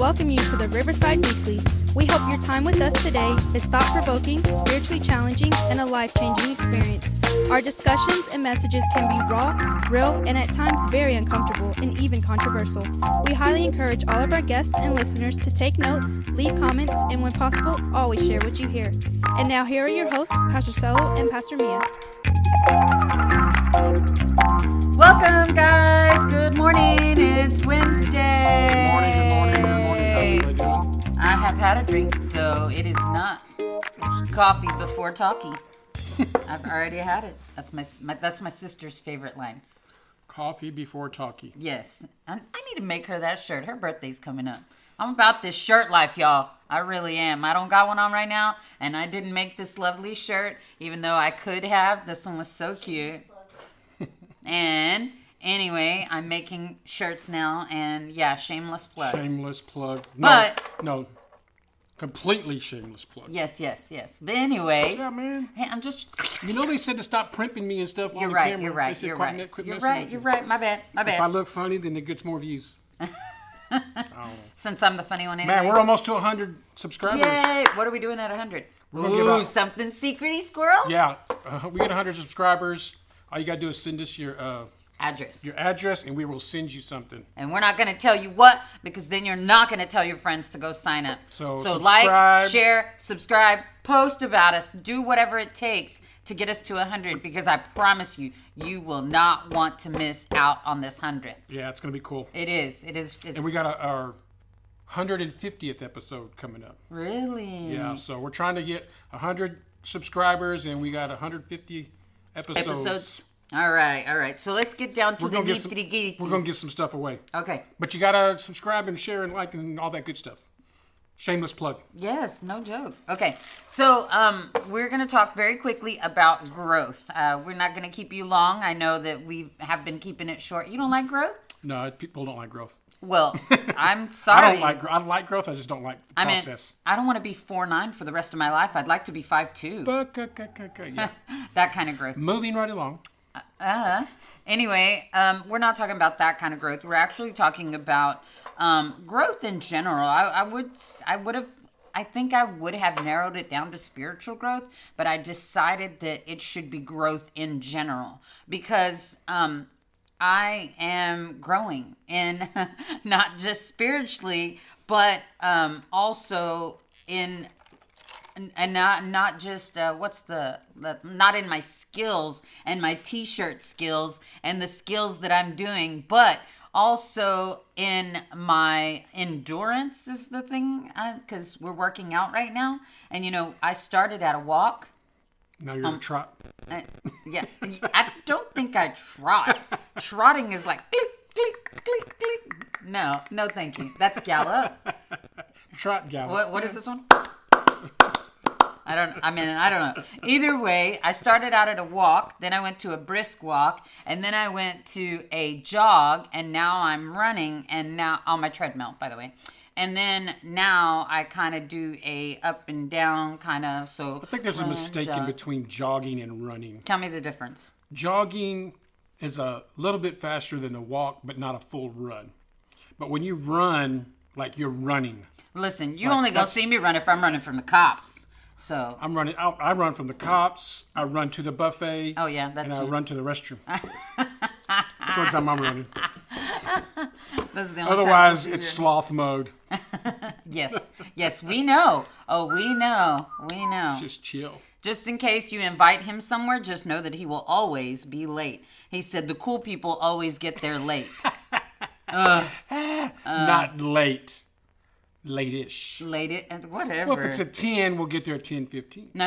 welcome you to the Riverside Weekly. We hope your time with us today is thought-provoking, spiritually challenging, and a life-changing experience. Our discussions and messages can be raw, real, and at times very uncomfortable and even controversial. We highly encourage all of our guests and listeners to take notes, leave comments, and when possible, always share what you hear. And now here are your hosts, Pastor Cello and Pastor Mia. Welcome, guys. Good morning. It's Wednesday. Good morning. How's everybody doing? I have had a drink, so it is not coffee before talkie. I've already had it. That's my sister's favorite line. Coffee before talkie. Yes. And I need to make her that shirt. Her birthday's coming up. I'm about this shirt life, y'all. I really am. I don't got one on right now, and I didn't make this lovely shirt, even though I could have. This one was so cute. And anyway, I'm making shirts now, and yeah, shameless plug. Shameless plug. No, completely shameless plug. Yes. But anyway, Yeah, man. hey, I'm just. You know they said to stop primping me and stuff on You're the right. camera. You're right. They said, You're quit right. messing You're with right. you. You're right. My bad. If I look funny, then it gets more views. Since I'm the funny one anyway. Man, we're almost to 100 subscribers. Yay! What are we doing at 100? gonna give Ooh, out- something secrety, squirrel. Yeah, we get 100 subscribers. All you gotta do is send us your Address. and we will send you something. And we're not going to tell you what, because then you're not going to tell your friends to go sign up. So like, subscribe. share, subscribe, post about us, do whatever it takes to get us to 100, because I promise you, you will not want to miss out on this 100. Yeah, it's gonna be cool. It is. And we got our 150th episode coming up. Really? Yeah, so we're trying to get 100 subscribers, and we got 150 episodes. All right. So let's get down to the nitty-gritty. We're gonna give some stuff away, Okay. but you gotta subscribe and share and like and all that good stuff. Shameless plug. Yes, no joke. Okay, so we're going to talk very quickly about growth. We're not going to keep you long. I know that we have been keeping it short. You don't like growth? No, people don't like growth. Well, I'm sorry. I like growth. I just don't like the process. I don't want to be 4'9" for the rest of my life. I'd like to be 5'2". But yeah. That kind of growth. Moving right along. Anyway, we're not talking about that kind of growth. We're actually talking about growth in general. I think I would have narrowed it down to spiritual growth, but I decided that it should be growth in general, because I am growing in not just spiritually, but also in. And not just not in my skills and my t-shirt skills and the skills that I'm doing, but also in my endurance is the thing, because we're working out right now. And I started at a walk. Now you're a trot. Yeah, I don't think I trot. Trotting is like click, click, click, click. No, thank you. That's gallop. Trot gallop. What is this one? I don't know. Either way, I started out at a walk, then I went to a brisk walk, and then I went to a jog, and now I'm running, and now on my treadmill, by the way. And then now I kind of do a up and down kind of, so I think there's a mistake in between jogging and running. Tell me the difference. Jogging is a little bit faster than a walk, but not a full run. But when you run, like you're running. Listen, you only gonna see me run if I'm running from the cops. So I'm running out. I run from the cops. I run to the buffet. Oh yeah, that's and I you. run to the restroom. That's the time I'm running. This is the only Otherwise, time it's sloth mode. Yes, we know. Oh, we know. Just chill. Just in case you invite him somewhere, just know that he will always be late. He said the cool people always get there late. Not late. Late-ish. Late and whatever. Well, if it's a 10, we'll get there at 10:15. No.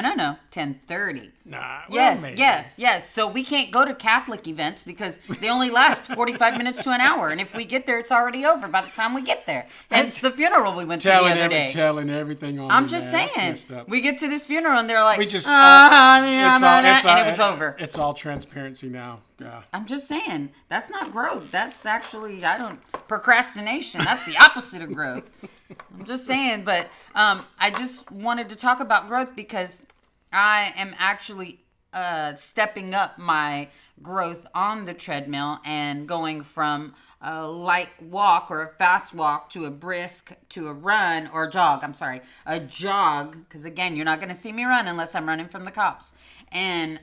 10:30. Nah. Yes, well, maybe. yes. So we can't go to Catholic events because they only last 45 minutes to an hour. And if we get there, it's already over by the time we get there. Hence the funeral we went to the other day. Telling everything on. I'm just saying. We get to this funeral and they're like, and it was over. It's all transparency now. Yeah. I'm just saying. That's not growth. That's actually, procrastination. That's the opposite of growth. I'm just saying, but I just wanted to talk about growth because I am actually stepping up my growth on the treadmill and going from a light walk or a fast walk to a brisk to a run or jog. I'm sorry, a jog, because again, you're not going to see me run unless I'm running from the cops. And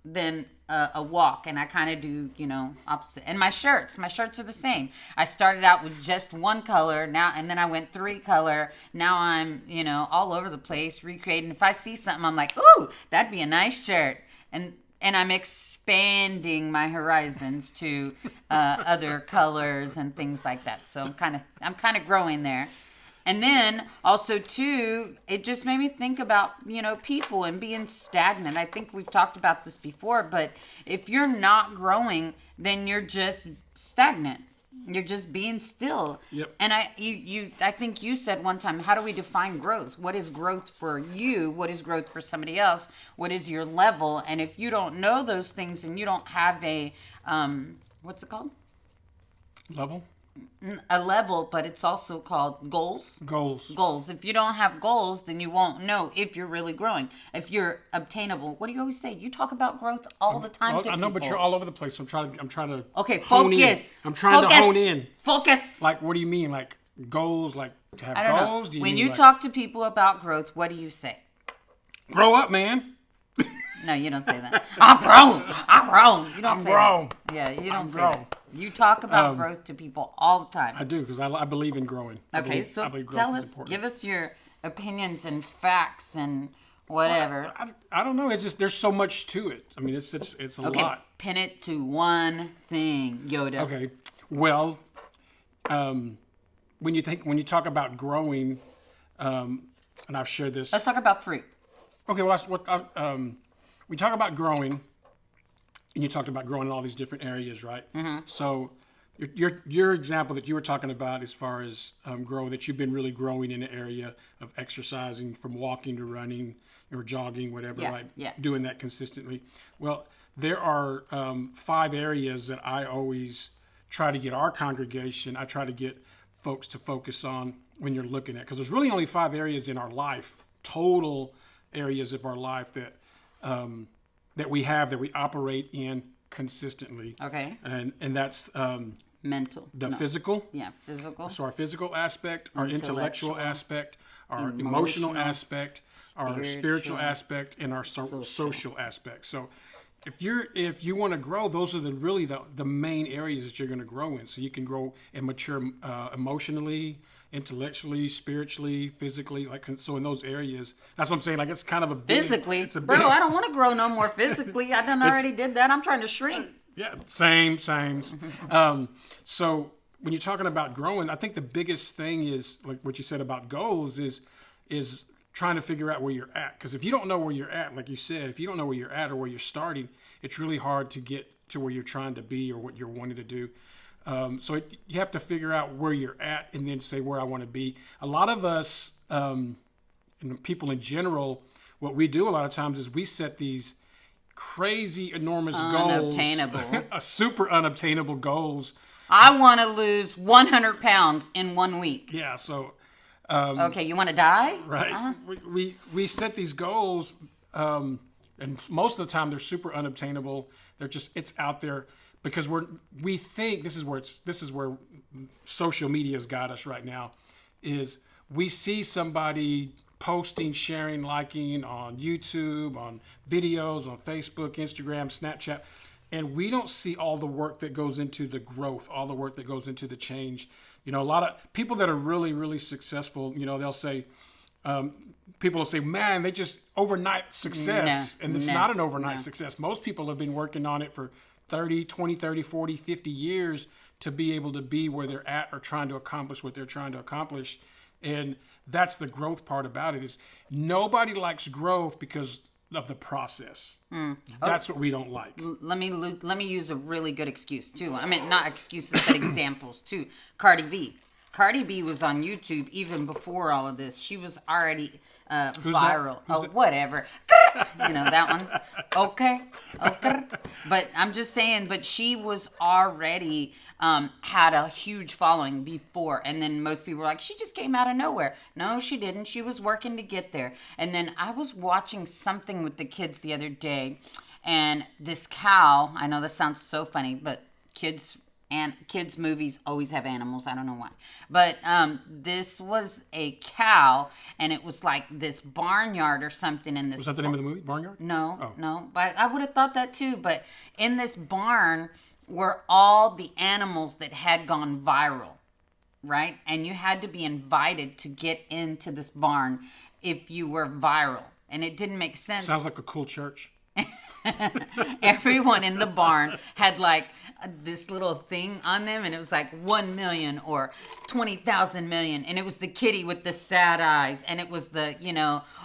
then a walk, and I kind of do, opposite. And my shirts are the same. I started out with just one color now, and then I went 3 color. Now I'm, all over the place recreating. If I see something, I'm like, ooh, that'd be a nice shirt. And I'm expanding my horizons to other colors and things like that. So I'm kind of growing there. And then also too, it just made me think about, people and being stagnant. I think we've talked about this before, but if you're not growing, then you're just stagnant. You're just being still. Yep. And I think you said one time, how do we define growth? What is growth for you? What is growth for somebody else? What is your level? And if you don't know those things and you don't have a, what's it called? Level? A level, but it's also called goals. Goals. If you don't have goals, then you won't know if you're really growing. If you're obtainable. What do you always say? You talk about growth all the time to people. I know, but you're all over the place. So I'm trying to. Okay, hone focus. In. I'm trying to hone in. Focus. Like, what do you mean? Like goals? Like to have I don't goals? know. Do you when mean you talk to people about growth, what do you say? Grow up, man. No, you don't say that. I'm grown. You don't say grown. that. Yeah, you don't I'm say grown. that. You talk about growth to people all the time. I do, because I believe in growing. Okay, so tell us, give us your opinions and facts and whatever. I don't know. It's just there's so much to it. I mean, it's a lot. Pin it to one thing, Yoda. Okay. Well, when you talk about growing, and I've shared this. Let's talk about fruit. Okay. Well, we talk about growing, and you talked about growing in all these different areas, right? Mm-hmm. So your example that you were talking about as far as growing, that you've been really growing in the area of exercising, from walking to running or jogging, whatever, right? Yeah. Doing that consistently. Well, there are 5 areas that I always try to get our congregation, I try to get folks to focus on when you're looking at, because there's really only 5 areas in our life, total areas of our life that we operate in consistently. Okay. And that's mental. Physical. Yeah, physical. So our physical aspect, our intellectual aspect, our emotional aspect, our spiritual aspect, and our social aspect. So if you want to grow, those are really the main areas that you're going to grow in. So you can grow and mature emotionally, intellectually, spiritually, physically, so in those areas, that's what I'm saying. Like, it's kind of a big, physically, bro. I don't want to grow no more physically. I already did that. I'm trying to shrink. Yeah, same. So when you're talking about growing, I think the biggest thing is, like what you said about goals, is trying to figure out where you're at. Because if you don't know where you're at, like you said, if you don't know where you're at or where you're starting, it's really hard to get to where you're trying to be or what you're wanting to do. So you have to figure out where you're at and then say where I want to be. A lot of us, and people in general, what we do a lot of times is we set these crazy, enormous goals. Super unobtainable goals. I want to lose 100 pounds in 1 week. Yeah, so... okay, you want to die? Right. Uh-huh. We set these goals, and most of the time they're super unobtainable. It's out there. Because we think this is where social media's got us right now, is we see somebody posting, sharing, liking on YouTube, on videos, on Facebook, Instagram, Snapchat, and we don't see all the work that goes into the growth, all the work that goes into the change. A lot of people that are really, really successful, they'll say, people will say, man, they just overnight success. And it's not an overnight success. Most people have been working on it for 20, 30, 40, 50 years to be able to be where they're at or trying to accomplish what they're trying to accomplish. And that's the growth part about it, is nobody likes growth because of the process. That's what we don't like. Let me use a really good excuse too. I mean, not excuses, but examples too. Cardi B. Cardi B was on YouTube even before all of this. She was already viral. Whatever. That one. Okay. But I'm just saying, but she was already had a huge following before. And then most people were like, she just came out of nowhere. No, she didn't. She was working to get there. And then I was watching something with the kids the other day. And this cow, I know this sounds so funny, but kids movies always have animals. I don't know why. But this was a cow, and it was like this barnyard or something in this. Was that the name of the movie, Barnyard? No, no. But I would have thought that too. But in this barn were all the animals that had gone viral, right? And you had to be invited to get into this barn if you were viral. And it didn't make sense. Sounds like a cool church. Everyone in the barn had like this little thing on them, and it was like 1 million or 20,000 million, and it was the kitty with the sad eyes, and it was the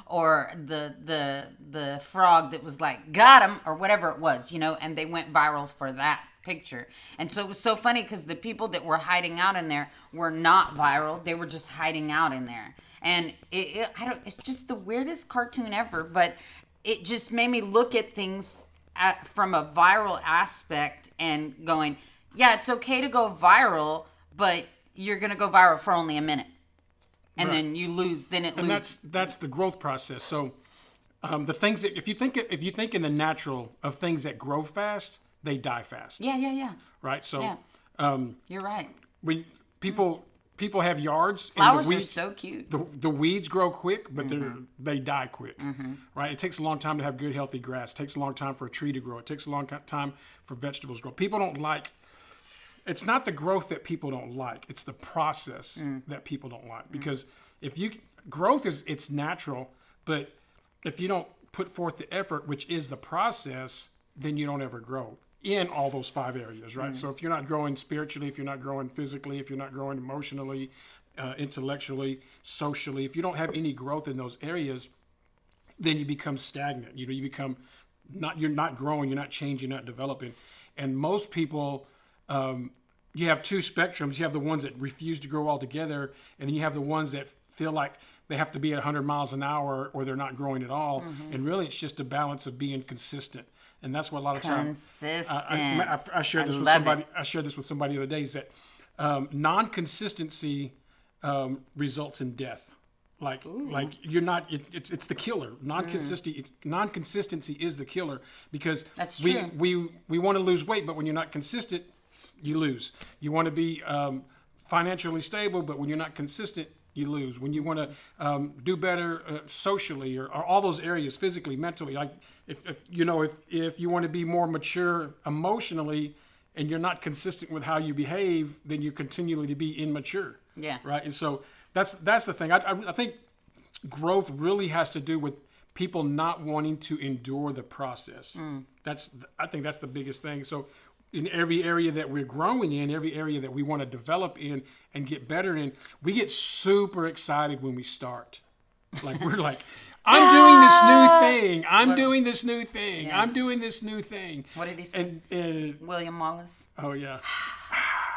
or the frog that was like got him or whatever it was, and they went viral for that picture. And so it was so funny because the people that were hiding out in there were not viral; they were just hiding out in there, and it's just the weirdest cartoon ever, but it just made me look at things from a viral aspect and going, yeah, it's okay to go viral, but you're going to go viral for only a minute. And then you lose, then it loses. And that's the growth process. So the things that, if you think in the natural of things that grow fast, they die fast. Yeah. Right? So yeah. You're right. When people have yards, flowers and the weeds, are so cute. The weeds grow quick, but they die quick, right? It takes a long time to have good, healthy grass. It takes a long time for a tree to grow. It takes a long time for vegetables to grow. People don't like. It's not the growth that people don't like. It's the process that people don't like. Because growth it's natural, but if you don't put forth the effort, which is the process, then you don't ever grow in all those 5 areas, right? So if you're not growing spiritually, if you're not growing physically, if you're not growing emotionally, intellectually, socially, if you don't have any growth in those areas, then you become stagnant. You become you're not growing, you're not changing, you're not developing. And most people, you have 2 spectrums. You have the ones that refuse to grow altogether, and then you have the ones that feel like they have to be at 100 miles an hour or they're not growing at all. And really, it's just a balance of being consistent. And that's what a lot of times I shared this with somebody. I shared this with somebody the other day. Is that non-consistency results in death. Like you're not. It's the killer. Non-consistency is the killer because that's true. we want to lose weight, but when you're not consistent, you lose. You want to be financially stable, but when you're not consistent, you lose. When you want to do better socially or all those areas, physically, mentally, like if you want to be more mature emotionally and you're not consistent with how you behave, then you continually to be immature. Yeah. Right. And so that's the thing. I think growth really has to do with people not wanting to endure the process. I think that's the biggest thing. So in every area that we're growing in, every area that we want to develop in and get better in, we get super excited when we start. Like we're like, I'm doing this new thing. I'm doing this new thing. Yeah. I'm doing this new thing. What did he say? And William Wallace. Oh yeah,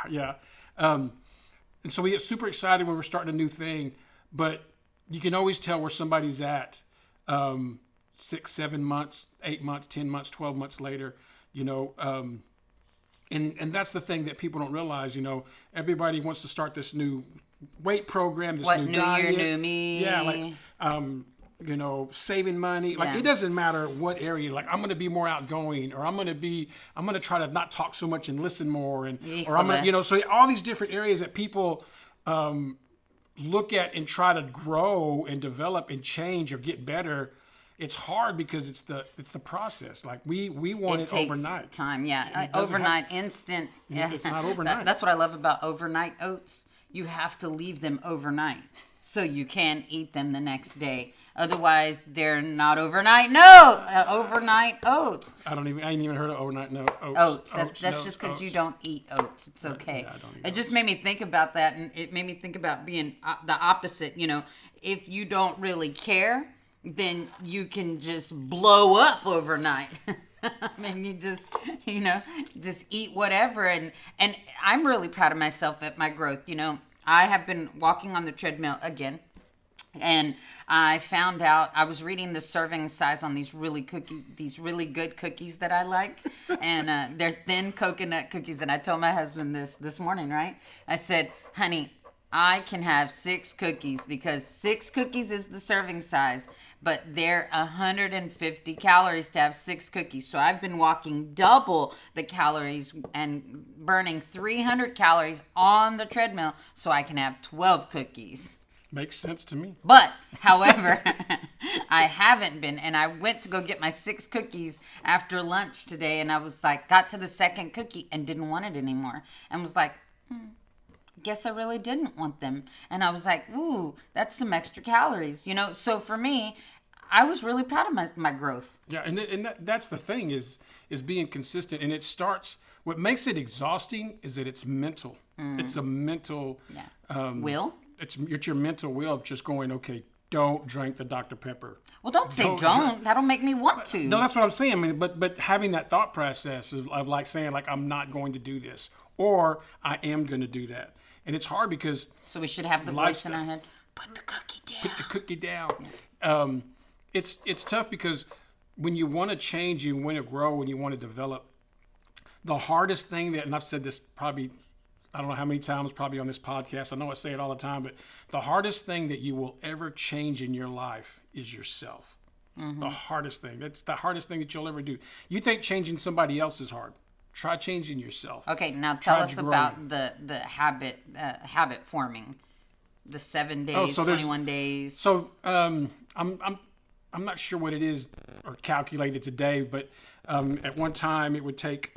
yeah. And so we get super excited when we're starting a new thing, but you can always tell where somebody's at 6, 7 months, 8 months, 10 months, 12 months later. And that's the thing that people don't realize. Everybody wants to start this new weight program, this new diet. Year, new me. Yeah, like saving money. Like it doesn't matter what area. Like I'm going to be more outgoing, or I'm going to try to not talk so much and listen more, or I'm going to, so all these different areas that people look at and try to grow and develop and change or get better. It's hard because it's the process. Like we want it overnight. Time, yeah. Overnight, instant. Yeah. It's not overnight. That's what I love about overnight oats. You have to leave them overnight so you can eat them the next day. Otherwise, they're not overnight. No, overnight oats. I ain't even heard of overnight oats. Oats. That's just because you don't eat oats. It's okay. Yeah, I don't eat it just made me think about that, and it made me think about being the opposite. If you don't really care, then you can just blow up overnight. I mean, you just eat whatever. And I'm really proud of myself at my growth. I have been walking on the treadmill again. And I found out, I was reading the serving size on these really good cookies that I like. And they're thin coconut cookies. And I told my husband this morning, right? I said, honey, I can have 6 cookies because 6 cookies is the serving size. but they're 150 calories to have 6 cookies. So I've been walking double the calories and burning 300 calories on the treadmill so I can have 12 cookies. Makes sense to me. But, however, I haven't been, and I went to go get my 6 cookies after lunch today, and I was like, got to the second cookie and didn't want it anymore, and was like, guess I really didn't want them. And I was like, ooh, that's some extra calories, you know? So for me, I was really proud of my growth. Yeah, and that's the thing is being consistent, and it starts. What makes it exhausting is that it's mental. It's a mental Will? It's your mental will of just going, okay, don't drink the Dr. Pepper. Well, don't say don't. That'll make me want to. No, that's what I'm saying. I mean, but having that thought process of like saying like I'm not going to do this or I am going to do that, and it's hard because so we should have the voice in our head. Put the cookie down. Put the cookie down. It's tough because when you want to change, you want to grow, and you want to develop. The hardest thing and I've said this probably, I don't know how many times probably on this podcast. I know I say it all the time, but the hardest thing that you will ever change in your life is yourself. The hardest thing. That's the hardest thing that you'll ever do. You think changing somebody else is hard. Try changing yourself. Okay, now tell us about the habit forming. The 7 days, 21 days. So I'm not sure what it is or calculated today, but at one time it would take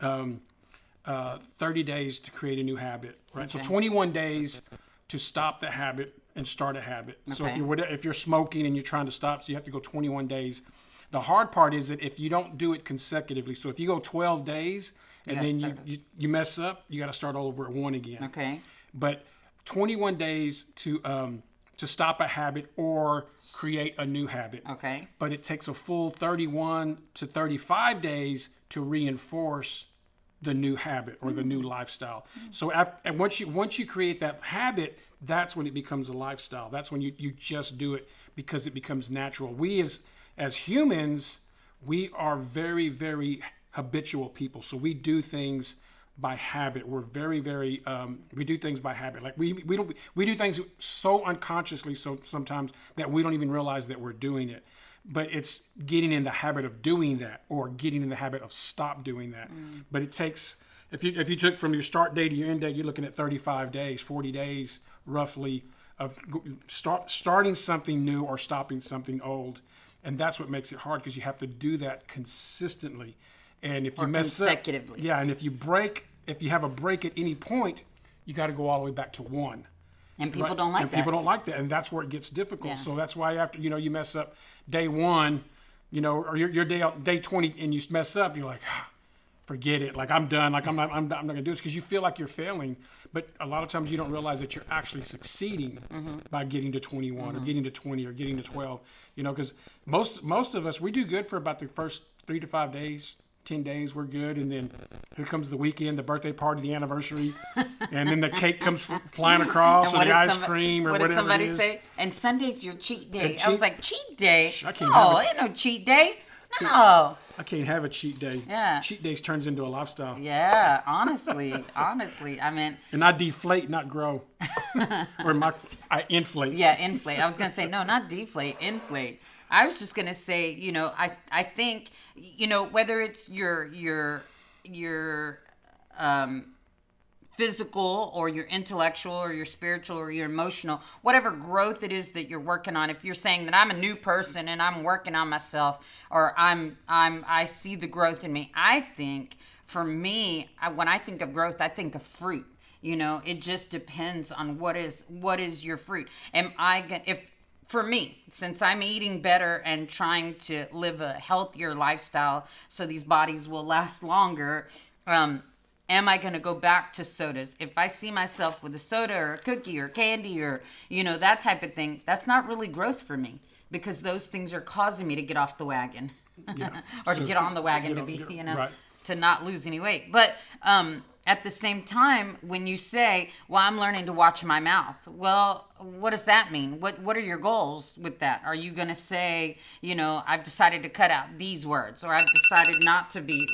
30 days to create a new habit, right? Okay. So 21 days to stop the habit and start a habit. Okay. So if you're smoking and you're trying to stop, so you have to go 21 days. The hard part is that if you don't do it consecutively, so if you go 12 days and then you mess up, you got to start all over at 1 again. Okay. But 21 days to stop a habit or create a new habit. Okay. But it takes a full 31 to 35 days to reinforce the new habit or the new lifestyle. So and once you create that habit, that's when it becomes a lifestyle. That's when you just do it because it becomes natural. We as humans, we are very, very habitual people. So we do things by habit. We're very, very we do things by habit. Like we do things so unconsciously so sometimes that we don't even realize that we're doing it. But it's getting in the habit of doing that or getting in the habit of stop doing that. But it takes, if you took from your start day to your end day, you're looking at 35 days, 40 days roughly of starting something new or stopping something old. And that's what makes it hard because you have to do that consistently. And if you mess consecutively. up, and if you have a break at any point, you got to go all the way back to 1. And people don't like that. People don't like that, and that's where it gets difficult. Yeah. So that's why after you mess up day 1, or your day 20, and you mess up, you're like, forget it. Like I'm done. Like I'm not gonna do this because you feel like you're failing. But a lot of times you don't realize that you're actually succeeding by getting to 21 or getting to 20 or getting to 12. Because most of us, we do good for about the first 3 to 5 days. 10 days we're good, and then here comes the weekend, the birthday party, the anniversary, and then the cake comes flying across, or the ice cream, or whatever it is. What did somebody say? And Sunday's your cheat day. I was like, cheat day? Ain't no cheat day. No. I can't have a cheat day. Yeah. Cheat days turns into a lifestyle. Yeah, honestly, I mean. And I deflate, not grow. Or I inflate. Yeah, inflate. I was going to say, no, not deflate, inflate. I was just going to say, I think, whether it's your physical or your intellectual or your spiritual or your emotional, whatever growth it is that you're working on. If you're saying that I'm a new person and I'm working on myself, or I see the growth in me, I think for me, when I think of growth, I think of fruit. It just depends on what is your fruit. For me, since I'm eating better and trying to live a healthier lifestyle so these bodies will last longer, am I going to go back to sodas? If I see myself with a soda or a cookie or candy or, that type of thing, that's not really growth for me because those things are causing me to get off the wagon or to get on the wagon right. To not lose any weight. But at the same time, when you say, well, I'm learning to watch my mouth, well, what does that mean? What are your goals with that? Are you going to say, I've decided to cut out these words, or I've decided not to be,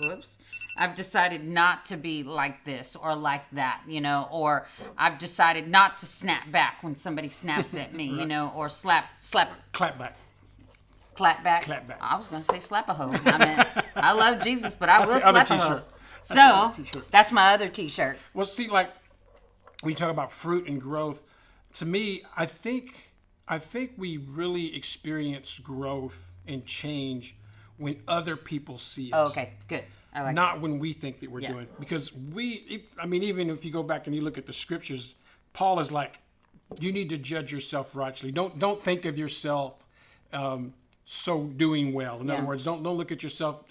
I've decided not to be like this or like that, or I've decided not to snap back when somebody snaps at me, right. Or slap. Clap back. Clapback. Clapback. I was gonna say slap a hoe. I mean, I love Jesus, but I That's will the other slap a hoe. t-shirt. That's the So other t-shirt. that's my other T-shirt. Well, see, like when you talk about fruit and growth, to me, I think we really experience growth and change when other people see it. Oh, okay, good. I like Not when we think that we're Yeah. doing it. Because even if you go back and you look at the scriptures, Paul is like, you need to judge yourself righteously. Don't think of yourself so doing well. In other words, don't look at yourself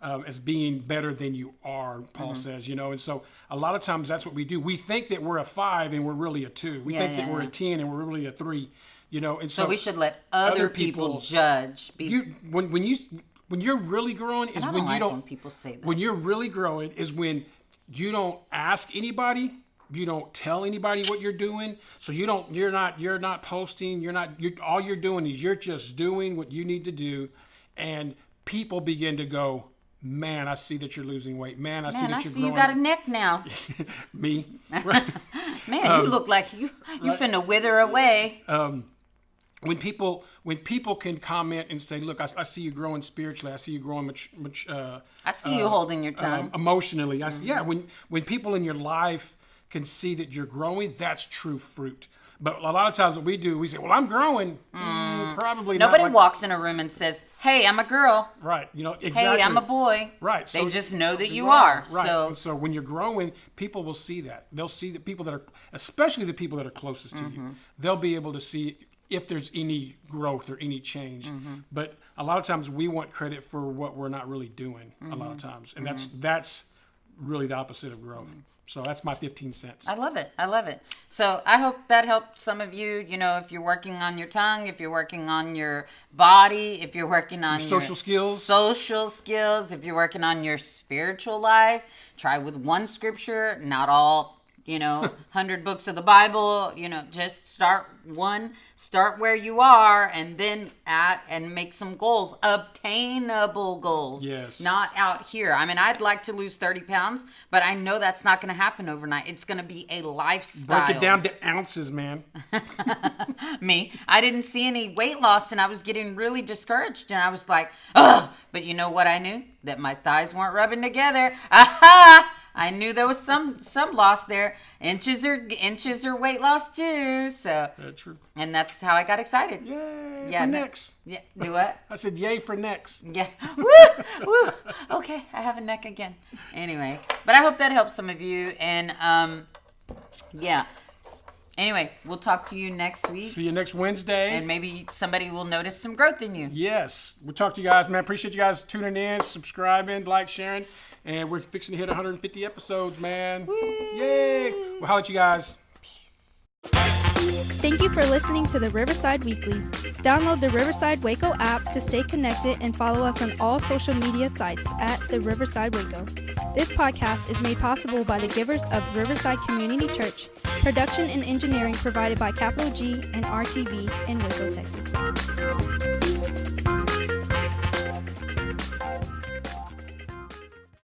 as being better than you are, Paul says, And so a lot of times that's what we do. We think that we're a 5 and we're really a 2. We think that we're a 10 and we're really a 3, And So we should let other people judge. When you're really growing is I when don't you like don't. when people say that. When you're really growing is when you don't ask anybody, you don't tell anybody what you're doing. So you're not posting. All you're doing is you're just doing what you need to do, and people begin to go, man, I see that you're losing weight. Man, I see that you're growing. You got a neck now. Me, right? Man, you look like you finna wither away. When people can comment and say, look, I see you growing spiritually. I see you growing much. I see you holding your tongue. Emotionally. When people in your life can see that you're growing, that's true fruit. But a lot of times what we do, we say, well, I'm growing. Probably Nobody not. walks in a room and says, hey, I'm a girl. Right. Exactly. Hey, I'm a boy. Right. They So just know that you are. Right. So And so when you're growing, people will see that. They'll see the people that are, especially the people that are closest to you. They'll be able to see if there's any growth or any change. But a lot of times we want credit for what we're not really doing a lot of times. And that's really the opposite of growth. So that's my 15 cents. I love it. So I hope that helped some of you, if you're working on your tongue, if you're working on your body, if you're working on your social skills, if you're working on your spiritual life, try with one scripture, not all 100 books of the Bible, just start where you are, and then and make some goals, obtainable goals. Yes. Not out here. I mean, I'd like to lose 30 pounds, but I know that's not going to happen overnight. It's going to be a lifestyle. break it down to ounces, man. Me, I didn't see any weight loss, and I was getting really discouraged, and I was like, ugh. But you know what I knew? That my thighs weren't rubbing together. Aha! I knew there was some loss there. Inches are weight loss too. So That's true. and that's how I got excited. Yay Yeah, for no- necks. Yeah, do what? I said yay for necks. Yeah. Woo! Woo! Okay, I have a neck again. Anyway, but I hope that helps some of you. And yeah. Anyway, we'll talk to you next week. See you next Wednesday. And maybe somebody will notice some growth in you. Yes. We'll talk to you guys, man. Appreciate you guys tuning in, subscribing, sharing. And we're fixing to hit 150 episodes, man. Yay. We'll holler at you guys. Thank you for listening to the Riverside Weekly. Download the Riverside Waco app to stay connected and follow us on all social media sites at the Riverside Waco. This podcast is made possible by the givers of Riverside Community Church. Production and engineering provided by Capital G and RTV in Waco, Texas.